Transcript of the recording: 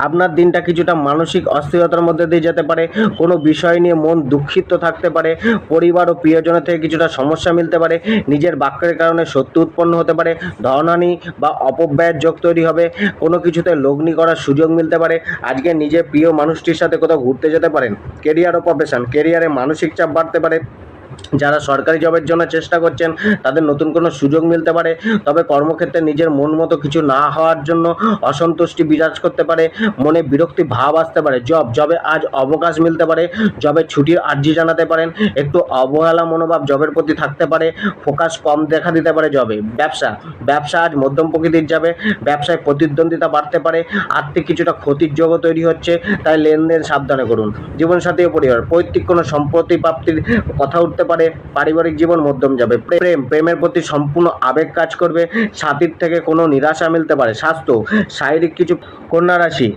আপনার দিনটা কিছুটা মানসিক অস্থিরতার মধ্যে দিয়ে যেতে পারে। কোনো বিষয় নিয়ে মন দুঃখিত থাকতে পারে। পরিবার ও প্রিয়জনের থেকে কিছুটা সমস্যা মিলতে পারে। নিজের বাক্যের কারণে শত্রু উৎপন্ন হতে পারে। ধনহানি বা অপব্যয়ের যোগ তৈরি হবে। কোনো কিছুতে লগ্নি করার সুযোগ মিলতে পারে। আজকে নিজের প্রিয় মানুষটির সাথে কোথাও ঘুরতে যেতে পারেন। কেরিয়ার ও প্রফেশন, কেরিয়ারে মানসিক চাপ বাড়তে পারে। যারা সরকারি জবের জন্য চেষ্টা করছেন তাদের নতুন কোনো সুযোগ মিলতে পারে, তবে কর্মক্ষেত্রে নিজের মন মতো কিছু না হওয়ার জন্য অসন্তুষ্টি বিরাজ করতে পারে। মনে বিরক্তি ভাব আসতে পারে। জবে আজ অবকাশ মিলতে পারে। জবে ছুটির আর্জি জানাতে পারেন। একটু অবহেলা মনোভাব জবের প্রতি থাকতে পারে। ফোকাস কম দেখা দিতে পারে জবে। ব্যবসা আজ মধ্যম প্রকৃতির যাবে। ব্যবসায় প্রতিদ্বন্দ্বিতা বাড়তে পারে। আর্থিক কিছুটা ক্ষতির যোগও তৈরি হচ্ছে, তাই লেনদেন সাবধানে করুন। জীবনসাথী ও পরিবার, পৈতৃক কোনো সম্পত্তি প্রাপ্তির কথা উঠতে পারে। পারিবারিক জীবন মধ্যম যাবে। প্রেমের প্রতি সম্পূর্ণ আবেগ কাজ করবে। সাথীর থেকে কোনো নিরাশা মিলতে পারে। স্বাস্থ্য, শারীরিক কিছু। কন্যা রাশি,